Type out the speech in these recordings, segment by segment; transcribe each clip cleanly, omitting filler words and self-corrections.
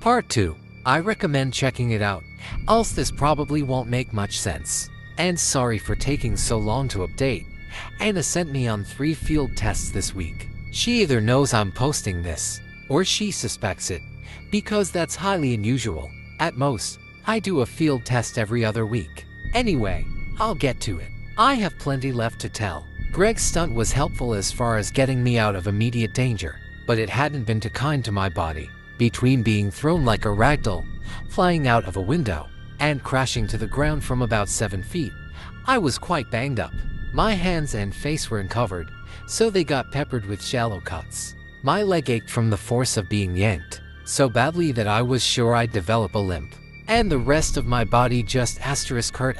Part 2. I recommend checking it out, else this probably won't make much sense. And sorry for taking so long to update. Anna sent me on 3 field tests this week. She either knows I'm posting this, or she suspects it, because that's highly unusual. At most, I do a field test every other week. Anyway, I'll get to it. I have plenty left to tell. Greg's stunt was helpful as far as getting me out of immediate danger, but it hadn't been too kind to my body. Between being thrown like a ragdoll, flying out of a window, and crashing to the ground from about 7 feet, I was quite banged up. My hands and face were uncovered, so they got peppered with shallow cuts. My leg ached from the force of being yanked, so badly that I was sure I'd develop a limp. And the rest of my body just hurt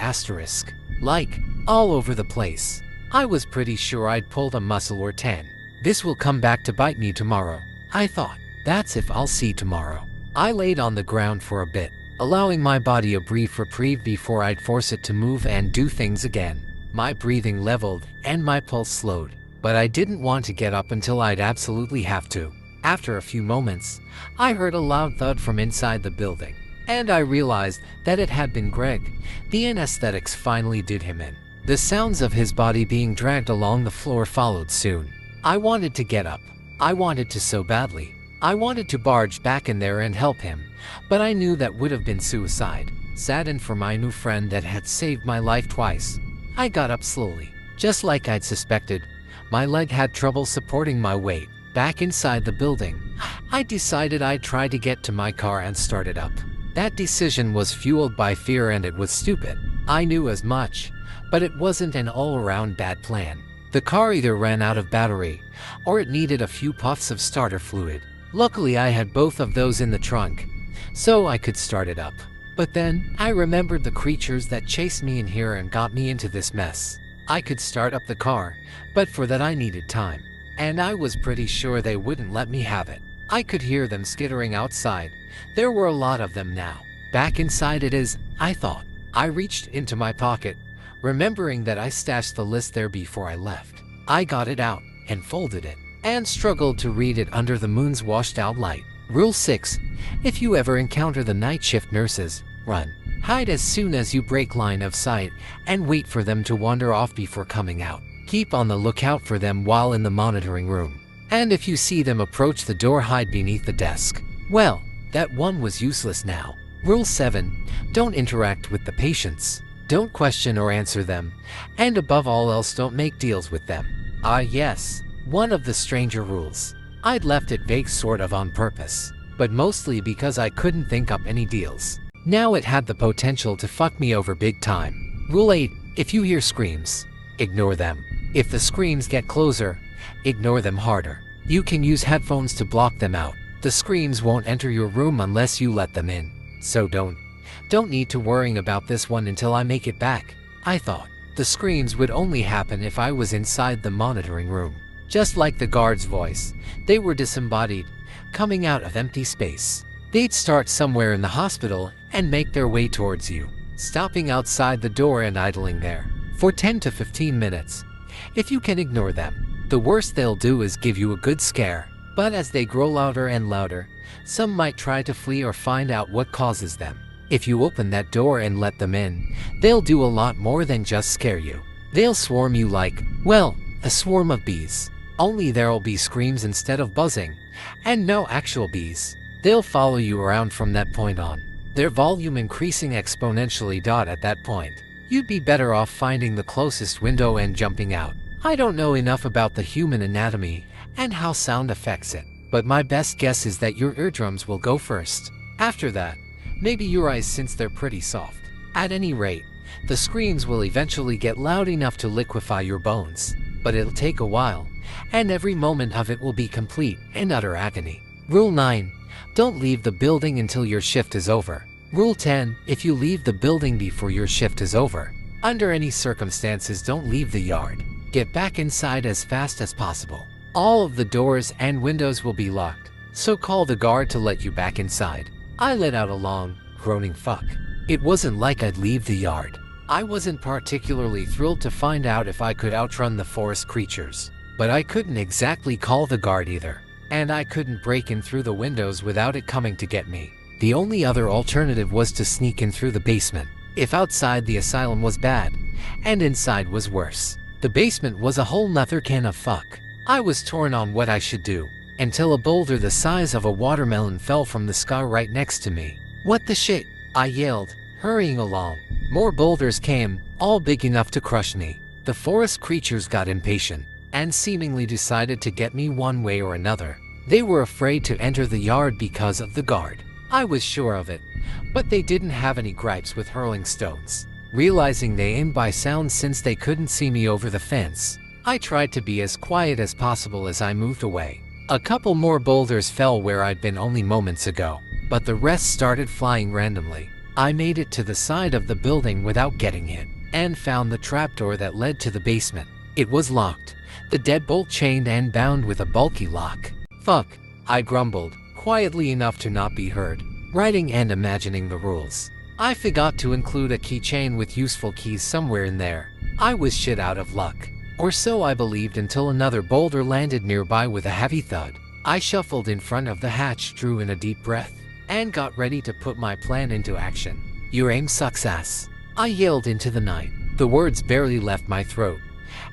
like, all over the place. I was pretty sure I'd pulled a muscle or 10. This will come back to bite me tomorrow, I thought. That's if I'll see tomorrow. I laid on the ground for a bit, allowing my body a brief reprieve before I'd force it to move and do things again. My breathing leveled and my pulse slowed, but I didn't want to get up until I'd absolutely have to. After a few moments, I heard a loud thud from inside the building, and I realized that it had been Greg. The anesthetics finally did him in. The sounds of his body being dragged along the floor followed soon. I wanted to get up. I wanted to so badly. I wanted to barge back in there and help him, but I knew that would have been suicide. Saddened for my new friend that had saved my life twice, I got up slowly. Just like I'd suspected, my leg had trouble supporting my weight. Back inside the building, I decided I'd try to get to my car and start it up. That decision was fueled by fear, and it was stupid. I knew as much, but it wasn't an all-around bad plan. The car either ran out of battery, or it needed a few puffs of starter fluid. Luckily, I had both of those in the trunk, so I could start it up. But then, I remembered the creatures that chased me in here and got me into this mess. I could start up the car, but for that I needed time. And I was pretty sure they wouldn't let me have it. I could hear them skittering outside. There were a lot of them now. Back inside it is, I thought. I reached into my pocket, remembering that I stashed the list there before I left. I got it out and folded it, and struggled to read it under the moon's washed-out light. Rule 6. If you ever encounter the night shift nurses, run. Hide as soon as you break line of sight, and wait for them to wander off before coming out. Keep on the lookout for them while in the monitoring room. And if you see them approach the door, hide beneath the desk. Well, that one was useless now. Rule 7. Don't interact with the patients. Don't question or answer them. And above all else, don't make deals with them. Ah yes, one of the stranger rules. I'd left it vague sort of on purpose, but mostly because I couldn't think up any deals. Now it had the potential to fuck me over big time. Rule 8. If you hear screams, ignore them. If the screams get closer, ignore them harder. You can use headphones to block them out. The screams won't enter your room unless you let them in. So don't need to worrying about this one until I make it back. I thought the screams would only happen if I was inside the monitoring room. Just like the guard's voice, they were disembodied, coming out of empty space. They'd start somewhere in the hospital and make their way towards you, stopping outside the door and idling there for 10 to 15 minutes. If you can ignore them, the worst they'll do is give you a good scare. But as they grow louder and louder, some might try to flee or find out what causes them. If you open that door and let them in, they'll do a lot more than just scare you. They'll swarm you like, well, a swarm of bees. Only there'll be screams instead of buzzing, and no actual bees. They'll follow you around from that point on, their volume increasing exponentially. At that point, you'd be better off finding the closest window and jumping out. I don't know enough about the human anatomy and how sound affects it, but my best guess is that your eardrums will go first. After that, maybe your eyes, since they're pretty soft. At any rate, the screams will eventually get loud enough to liquefy your bones, but it'll take a while, and every moment of it will be complete and utter agony. Rule 9. Don't leave the building until your shift is over. Rule 10. If you leave the building before your shift is over, under any circumstances don't leave the yard. Get back inside as fast as possible. All of the doors and windows will be locked, so call the guard to let you back inside. I let out a long, groaning fuck. It wasn't like I'd leave the yard. I wasn't particularly thrilled to find out if I could outrun the forest creatures, but I couldn't exactly call the guard either, and I couldn't break in through the windows without it coming to get me. The only other alternative was to sneak in through the basement. If outside the asylum was bad, and inside was worse, the basement was a whole nother can of fuck. I was torn on what I should do, until a boulder the size of a watermelon fell from the sky right next to me. "What the shit?" I yelled, hurrying along. More boulders came, all big enough to crush me. The forest creatures got impatient, and seemingly decided to get me one way or another. They were afraid to enter the yard because of the guard. I was sure of it, but they didn't have any gripes with hurling stones. Realizing they aimed by sound since they couldn't see me over the fence, I tried to be as quiet as possible as I moved away. A couple more boulders fell where I'd been only moments ago, but the rest started flying randomly. I made it to the side of the building without getting hit, and found the trapdoor that led to the basement. It was locked, the deadbolt chained and bound with a bulky lock. "Fuck," I grumbled, quietly enough to not be heard, writing and imagining the rules. I forgot to include a keychain with useful keys somewhere in there. I was shit out of luck. Or so I believed until another boulder landed nearby with a heavy thud. I shuffled in front of the hatch, drew in a deep breath, and got ready to put my plan into action. "Your aim sucks ass," I yelled into the night. The words barely left my throat,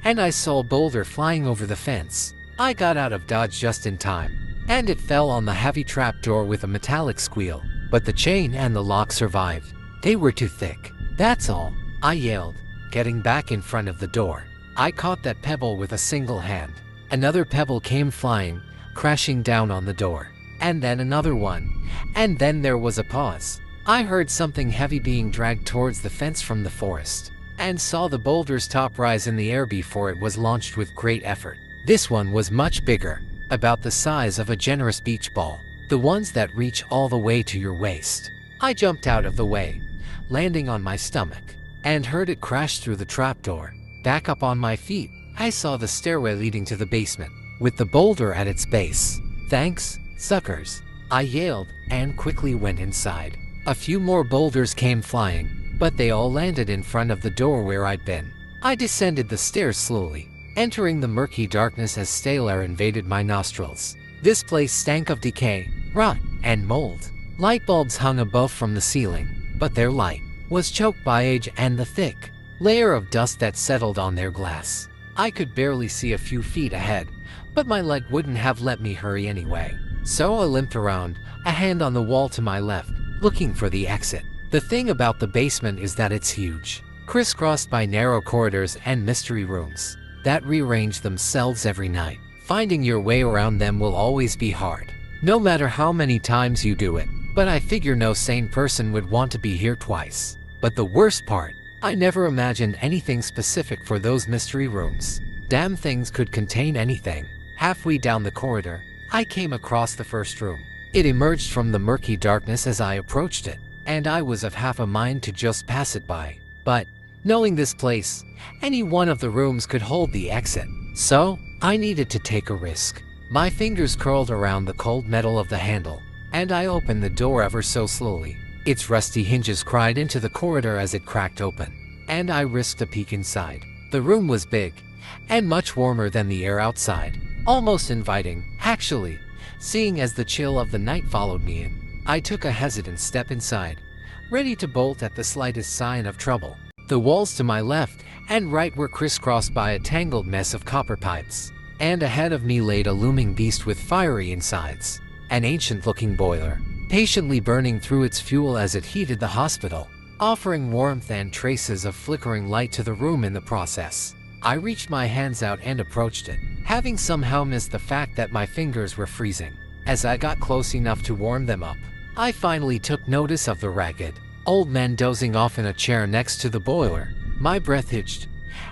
and I saw a boulder flying over the fence. I got out of dodge just in time, and it fell on the heavy trapdoor with a metallic squeal. But the chain and the lock survived. They were too thick. "That's all," I yelled, getting back in front of the door. I caught that pebble with a single hand. Another pebble came flying, crashing down on the door. And then another one. And then there was a pause. I heard something heavy being dragged towards the fence from the forest, and saw the boulder's top rise in the air before it was launched with great effort. This one was much bigger, about the size of a generous beach ball, the ones that reach all the way to your waist. I jumped out of the way, landing on my stomach, and heard it crash through the trapdoor. Back up on my feet, I saw the stairway leading to the basement, with the boulder at its base. "Thanks, suckers," I yelled, and quickly went inside. A few more boulders came flying, but they all landed in front of the door where I'd been. I descended the stairs slowly, entering the murky darkness as stale air invaded my nostrils. This place stank of decay, rot, and mold. Light bulbs hung above from the ceiling, but their light was choked by age and the thick layer of dust that settled on their glass. I could barely see a few feet ahead, but my leg wouldn't have let me hurry anyway. So I limped around, a hand on the wall to my left, looking for the exit. The thing about the basement is that it's huge, crisscrossed by narrow corridors and mystery rooms that rearrange themselves every night. Finding your way around them will always be hard, no matter how many times you do it. But I figure no sane person would want to be here twice. But the worst part, I never imagined anything specific for those mystery rooms. Damn things could contain anything. Halfway down the corridor, I came across the first room. It emerged from the murky darkness as I approached it, and I was of half a mind to just pass it by. But, knowing this place, any one of the rooms could hold the exit. So, I needed to take a risk. My fingers curled around the cold metal of the handle, and I opened the door ever so slowly. Its rusty hinges cried into the corridor as it cracked open, and I risked a peek inside. The room was big, and much warmer than the air outside. Almost inviting, actually, seeing as the chill of the night followed me in. I took a hesitant step inside, ready to bolt at the slightest sign of trouble. The walls to my left and right were crisscrossed by a tangled mess of copper pipes, and ahead of me laid a looming beast with fiery insides. An ancient-looking boiler, patiently burning through its fuel as it heated the hospital, offering warmth and traces of flickering light to the room in the process. I reached my hands out and approached it, having somehow missed the fact that my fingers were freezing. As I got close enough to warm them up, I finally took notice of the ragged old man dozing off in a chair next to the boiler. My breath hitched,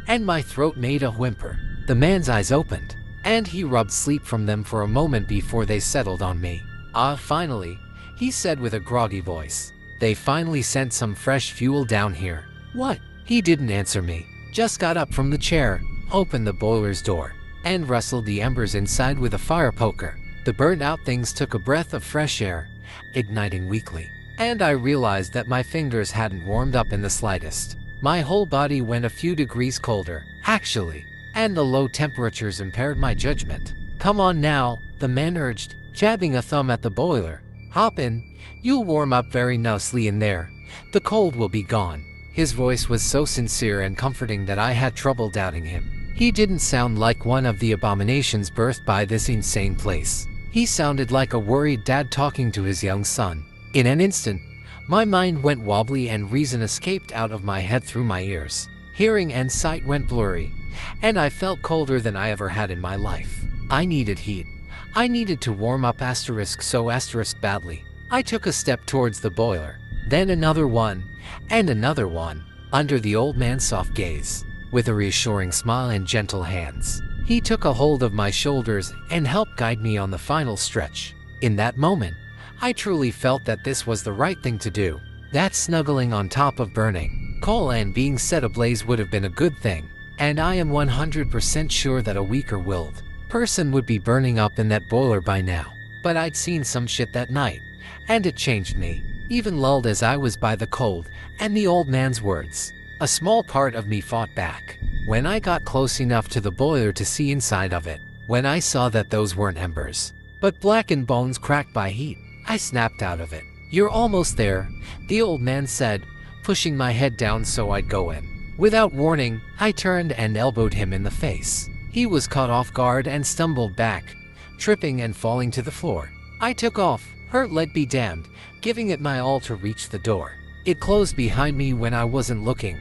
and my throat made a whimper. The man's eyes opened, and he rubbed sleep from them for a moment before they settled on me. "Ah, finally," he said with a groggy voice. "They finally sent some fresh fuel down here." "What?" He didn't answer me, just got up from the chair, opened the boiler's door, and rustled the embers inside with a fire poker. The burnt-out things took a breath of fresh air, igniting weakly, and I realized that my fingers hadn't warmed up in the slightest. My whole body went a few degrees colder, actually, and the low temperatures impaired my judgment. "Come on now," the man urged, jabbing a thumb at the boiler. Hop in. You'll warm up very nicely in there. The cold will be gone. His voice was so sincere and comforting that I had trouble doubting him. He didn't sound like one of the abominations birthed by this insane place. He sounded like a worried dad talking to his young son. In an instant, my mind went wobbly and reason escaped out of my head through my ears. Hearing and sight went blurry, and I felt colder than I ever had in my life. I needed heat. I needed to warm up so badly. I took a step towards the boiler, then another one, and another one, under the old man's soft gaze. With a reassuring smile and gentle hands, he took a hold of my shoulders and helped guide me on the final stretch. In that moment, I truly felt that this was the right thing to do. That snuggling on top of burning coal and being set ablaze would have been a good thing, and I am 100% sure that a weaker-willed person would be burning up in that boiler by now. But I'd seen some shit that night, and it changed me. Even lulled as I was by the cold and the old man's words, a small part of me fought back. When I got close enough to the boiler to see inside of it, when I saw that those weren't embers, but blackened bones cracked by heat, I snapped out of it. "You're almost there," the old man said, pushing my head down so I'd go in. Without warning, I turned and elbowed him in the face. He was caught off guard and stumbled back, tripping and falling to the floor. I took off, hurt lead be damned, giving it my all to reach the door. It closed behind me when I wasn't looking,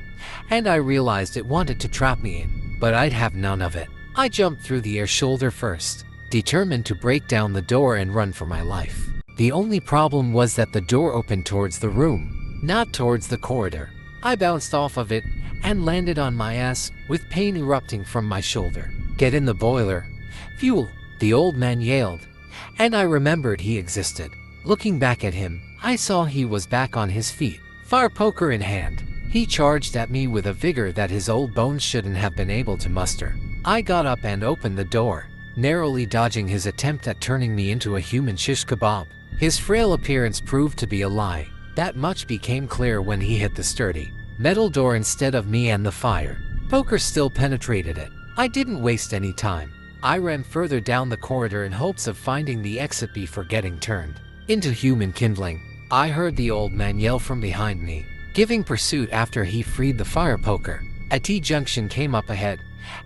and I realized it wanted to trap me in, but I'd have none of it. I jumped through the air shoulder first, determined to break down the door and run for my life. The only problem was that the door opened towards the room, not towards the corridor. I bounced off of it and landed on my ass with pain erupting from my shoulder. "Get in the boiler. Fuel," the old man yelled, and I remembered he existed. Looking back at him, I saw he was back on his feet, fire poker in hand. He charged at me with a vigor that his old bones shouldn't have been able to muster. I got up and opened the door, narrowly dodging his attempt at turning me into a human shish kebab. His frail appearance proved to be a lie. That much became clear when he hit the sturdy metal door instead of me, and the fire poker still penetrated it. I didn't waste any time. I ran further down the corridor in hopes of finding the exit before getting turned into human kindling. I heard the old man yell from behind me, giving pursuit after he freed the fire poker. A T-junction came up ahead,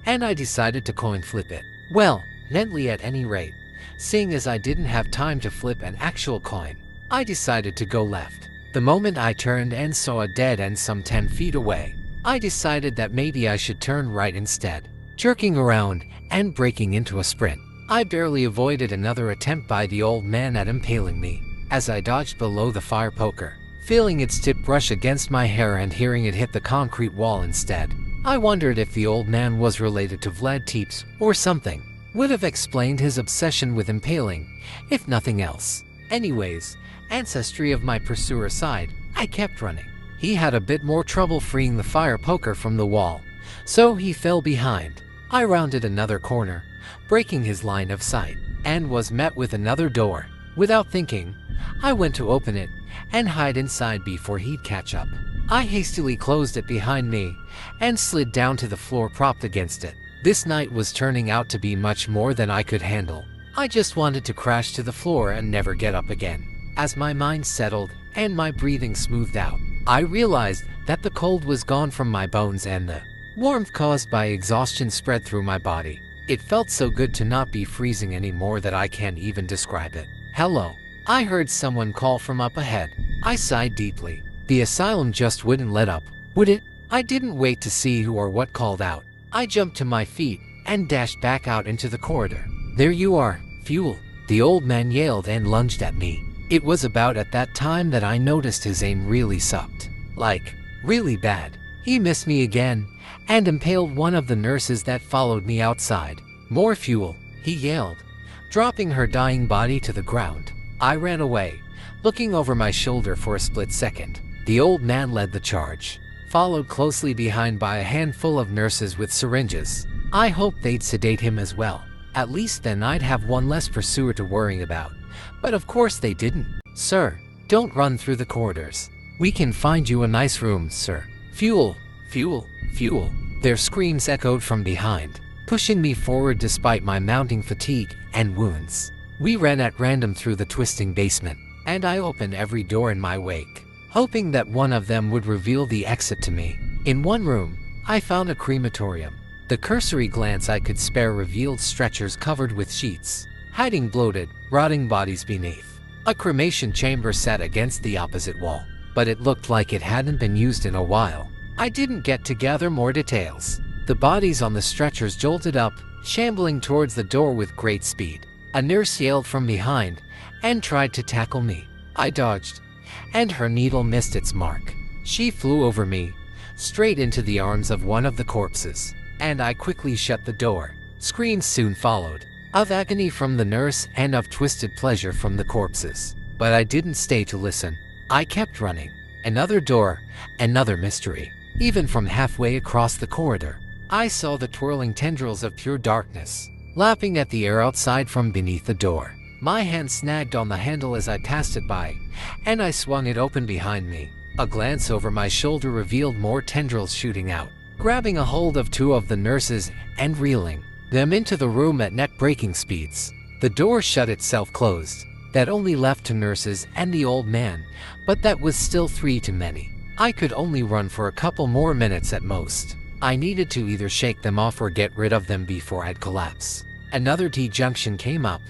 and I decided to coin flip it. Well, gently at any rate. Seeing as I didn't have time to flip an actual coin, I decided to go left. The moment I turned and saw a dead end some 10 feet away, I decided that maybe I should turn right instead, jerking around and breaking into a sprint. I barely avoided another attempt by the old man at impaling me as I dodged below the fire poker, feeling its tip brush against my hair and hearing it hit the concrete wall instead. I wondered if the old man was related to Vlad Tepes or something. Would have explained his obsession with impaling, if nothing else. Anyways, ancestry of my pursuer aside, I kept running. He had a bit more trouble freeing the fire poker from the wall, so he fell behind. I rounded another corner, breaking his line of sight, and was met with another door. Without thinking, I went to open it and hide inside before he'd catch up. I hastily closed it behind me and slid down to the floor propped against it. This night was turning out to be much more than I could handle. I just wanted to crash to the floor and never get up again. As my mind settled and my breathing smoothed out, I realized that the cold was gone from my bones and the warmth caused by exhaustion spread through my body. It felt so good to not be freezing anymore that I can't even describe it. "Hello," I heard someone call from up ahead. I sighed deeply. The asylum just wouldn't let up, would it? I didn't wait to see who or what called out. I jumped to my feet and dashed back out into the corridor. "There you are, Fuel," the old man yelled and lunged at me. It was about at that time that I noticed his aim really sucked. Like, really bad. He missed me again and impaled one of the nurses that followed me outside. "More fuel," he yelled, dropping her dying body to the ground. I ran away, looking over my shoulder for a split second. The old man led the charge, followed closely behind by a handful of nurses with syringes. I hoped they'd sedate him as well. At least then I'd have one less pursuer to worry about. But of course they didn't. "Sir, don't run through the corridors. We can find you a nice room, sir." "Fuel, fuel, fuel," their screams echoed from behind, pushing me forward despite my mounting fatigue and wounds. We ran at random through the twisting basement. and I opened every door in my wake, hoping that one of them would reveal the exit to me. In one room, I found a crematorium. The cursory glance I could spare revealed stretchers covered with sheets, hiding bloated, rotting bodies beneath. A cremation chamber sat against the opposite wall, but it looked like it hadn't been used in a while. I didn't get to gather more details. The bodies on the stretchers jolted up, shambling towards the door with great speed. A nurse yelled from behind and tried to tackle me. I dodged, and her needle missed its mark. She flew over me, straight into the arms of one of the corpses, and I quickly shut the door. Screams soon followed, of agony from the nurse and of twisted pleasure from the corpses. But I didn't stay to listen. I kept running. Another door, another mystery. Even from halfway across the corridor, I saw the twirling tendrils of pure darkness, lapping at the air outside from beneath the door. My hand snagged on the handle as I passed it by, and I swung it open behind me. A glance over my shoulder revealed more tendrils shooting out, grabbing a hold of two of the nurses and reeling them into the room at neck-breaking speeds. The door shut itself closed. That only left two nurses and the old man, but that was still three too many. I could only run for a couple more minutes at most. I needed to either shake them off or get rid of them before I'd collapse. Another T-junction came up,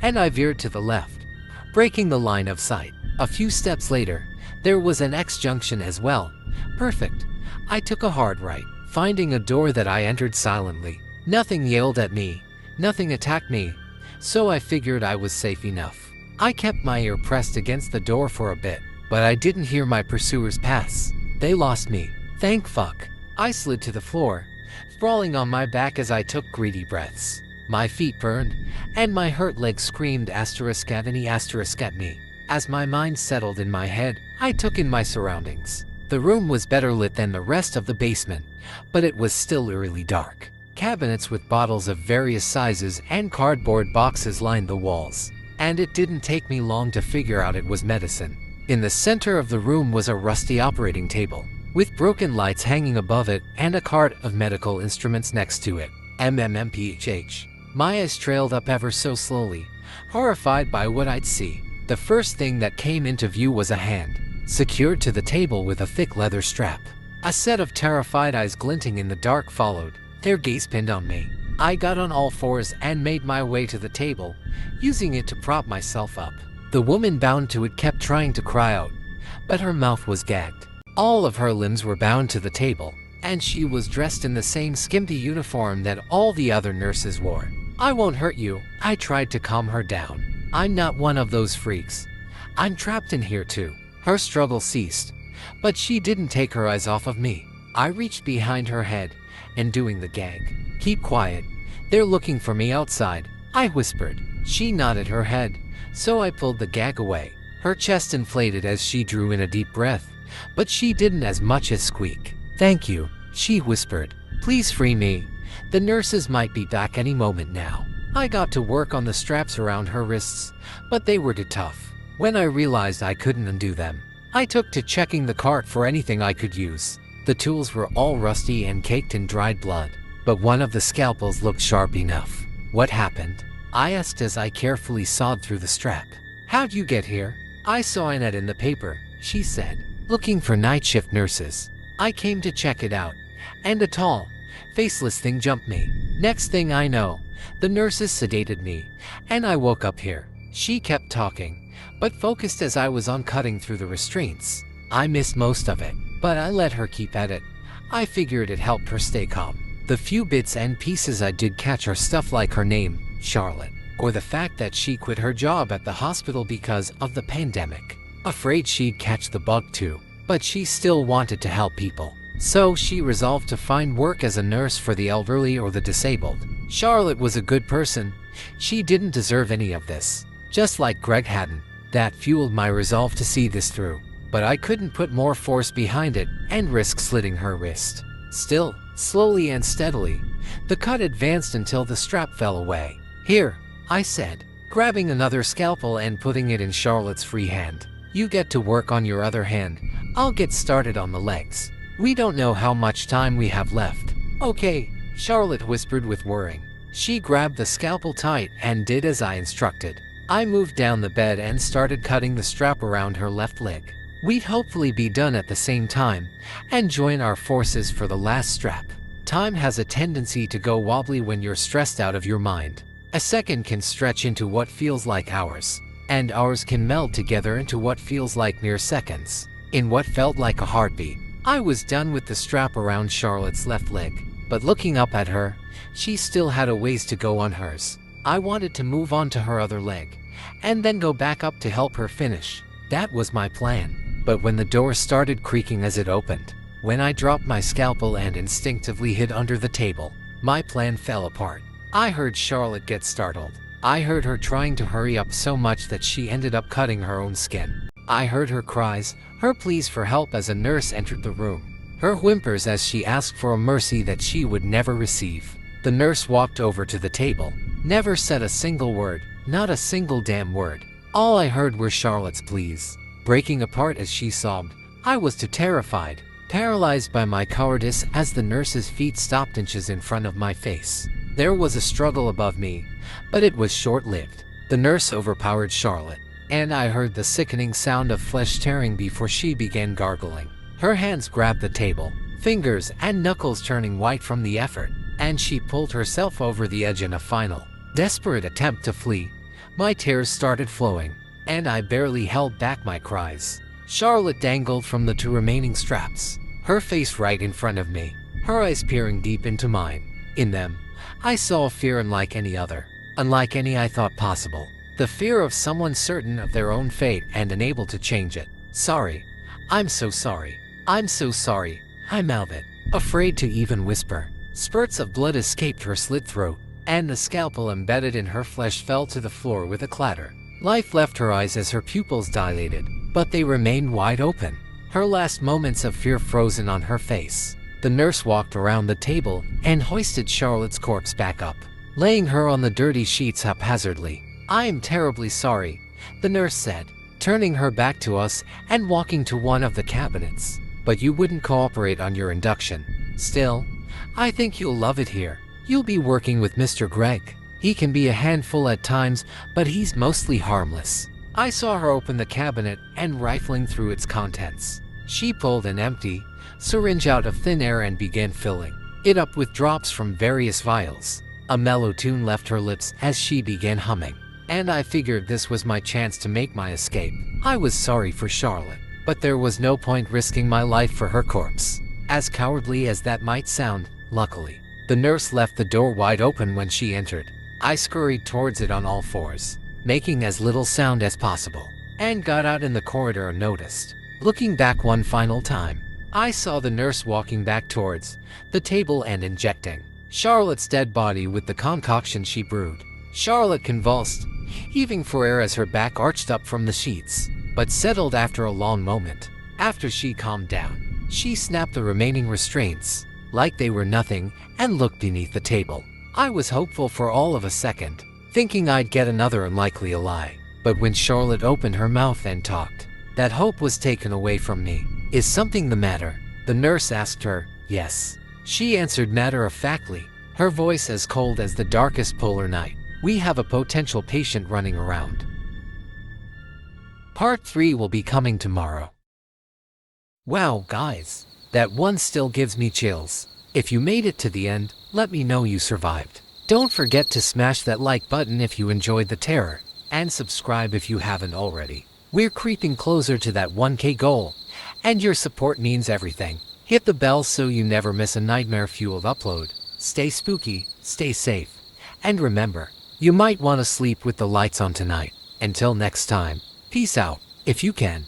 and I veered to the left, breaking the line of sight. A few steps later, there was an X-junction as well. Perfect. I took a hard right, finding a door that I entered silently. Nothing yelled at me, nothing attacked me, so I figured I was safe enough. I kept my ear pressed against the door for a bit, but I didn't hear my pursuers pass. They lost me. Thank fuck. I slid to the floor, sprawling on my back as I took greedy breaths. My feet burned, and my hurt legs screamed agony at me. As my mind settled in my head, I took in my surroundings. The room was better lit than the rest of the basement, but it was still eerily dark. Cabinets with bottles of various sizes and cardboard boxes lined the walls, and it didn't take me long to figure out it was medicine. In the center of the room was a rusty operating table, with broken lights hanging above it and a cart of medical instruments next to it. MMMPHH. My eyes trailed up ever so slowly, horrified by what I'd see. The first thing that came into view was a hand, secured to the table with a thick leather strap. A set of terrified eyes glinting in the dark followed, their gaze pinned on me. I got on all fours and made my way to the table, using it to prop myself up. The woman bound to it kept trying to cry out, but her mouth was gagged. All of her limbs were bound to the table, and she was dressed in the same skimpy uniform that all the other nurses wore. I won't hurt you, I tried to calm her down. I'm not one of those freaks. I'm trapped in here too. Her struggle ceased, but she didn't take her eyes off of me. I reached behind her head and doing the gag. Keep quiet. They're looking for me outside, I whispered. She nodded her head, so I pulled the gag away. Her chest inflated as she drew in a deep breath, but she didn't as much as squeak. Thank you, she whispered. Please free me. The nurses might be back any moment now. I got to work on the straps around her wrists, but they were too tough. When I realized I couldn't undo them, I took to checking the cart for anything I could use. The tools were all rusty and caked in dried blood, but one of the scalpels looked sharp enough. What happened? I asked as I carefully sawed through the strap. How'd you get here? I saw an ad in the paper, she said, looking for night shift nurses. I came to check it out, and a tall, faceless thing jumped me. Next thing I know, the nurses sedated me, and I woke up here. She kept talking, but focused as I was on cutting through the restraints. I missed most of it, but I let her keep at it. I figured it helped her stay calm. The few bits and pieces I did catch are stuff like her name, Charlotte, or the fact that she quit her job at the hospital because of the pandemic. Afraid she'd catch the bug too, but she still wanted to help people. So she resolved to find work as a nurse for the elderly or the disabled. Charlotte was a good person. She didn't deserve any of this, just like Greg hadn't. That fueled my resolve to see this through, but I couldn't put more force behind it and risk slitting her wrist. Still, slowly and steadily, the cut advanced until the strap fell away. Here, I said, grabbing another scalpel and putting it in Charlotte's free hand. You get to work on your other hand. I'll get started on the legs. We don't know how much time we have left. Okay, Charlotte whispered with worrying. She grabbed the scalpel tight and did as I instructed. I moved down the bed and started cutting the strap around her left leg. We'd hopefully be done at the same time and join our forces for the last strap. Time has a tendency to go wobbly when you're stressed out of your mind. A second can stretch into what feels like hours, and hours can meld together into what feels like mere seconds. In what felt like a heartbeat, I was done with the strap around Charlotte's left leg, but looking up at her, she still had a ways to go on hers. I wanted to move on to her other leg, and then go back up to help her finish. That was my plan. But when the door started creaking as it opened, when I dropped my scalpel and instinctively hid under the table, my plan fell apart. I heard Charlotte get startled. I heard her trying to hurry up so much that she ended up cutting her own skin. I heard her cries, her pleas for help as a nurse entered the room, her whimpers as she asked for a mercy that she would never receive. The nurse walked over to the table, never said a single word, not a single damn word. All I heard were Charlotte's pleas, breaking apart as she sobbed. I was too terrified, paralyzed by my cowardice as the nurse's feet stopped inches in front of my face. There was a struggle above me, but it was short-lived. The nurse overpowered Charlotte, and I heard the sickening sound of flesh tearing before she began gargling. Her hands grabbed the table, fingers and knuckles turning white from the effort, and she pulled herself over the edge in a final, desperate attempt to flee. My tears started flowing, and I barely held back my cries. Charlotte dangled from the two remaining straps, her face right in front of me, her eyes peering deep into mine. In them, I saw a fear unlike any other, unlike any I thought possible. The fear of someone certain of their own fate and unable to change it. Sorry. I'm so sorry. I'm so sorry. I mouthed it, afraid to even whisper. Spurts of blood escaped her slit throat, and the scalpel embedded in her flesh fell to the floor with a clatter. Life left her eyes as her pupils dilated, but they remained wide open, her last moments of fear frozen on her face. The nurse walked around the table and hoisted Charlotte's corpse back up, laying her on the dirty sheets haphazardly. I am terribly sorry, the nurse said, turning her back to us and walking to one of the cabinets. But you wouldn't cooperate on your induction. Still, I think you'll love it here. You'll be working with Mr. Greg. He can be a handful at times, but he's mostly harmless. I saw her open the cabinet and rifling through its contents. She pulled an empty syringe out of thin air and began filling it up with drops from various vials. A mellow tune left her lips as she began humming, and I figured this was my chance to make my escape. I was sorry for Charlotte, but there was no point risking my life for her corpse. As cowardly as that might sound, luckily, the nurse left the door wide open when she entered. I scurried towards it on all fours, making as little sound as possible, and got out in the corridor unnoticed. Looking back one final time, I saw the nurse walking back towards the table and injecting Charlotte's dead body with the concoction she brewed. Charlotte convulsed, heaving for air as her back arched up from the sheets, but settled after a long moment. After she calmed down, she snapped the remaining restraints, like they were nothing, and looked beneath the table. I was hopeful for all of a second, thinking I'd get another unlikely lie. But when Charlotte opened her mouth and talked, that hope was taken away from me. Is something the matter? The nurse asked her. Yes. She answered matter-of-factly, her voice as cold as the darkest polar night. We have a potential patient running around. Part 3 will be coming tomorrow. Wow, guys, that one still gives me chills. If you made it to the end, let me know you survived. Don't forget to smash that like button if you enjoyed the terror, and subscribe if you haven't already. We're creeping closer to that 1K goal, and your support means everything. Hit the bell so you never miss a nightmare-fueled upload. Stay spooky, stay safe, and remember, you might want to sleep with the lights on tonight. Until next time, peace out, if you can.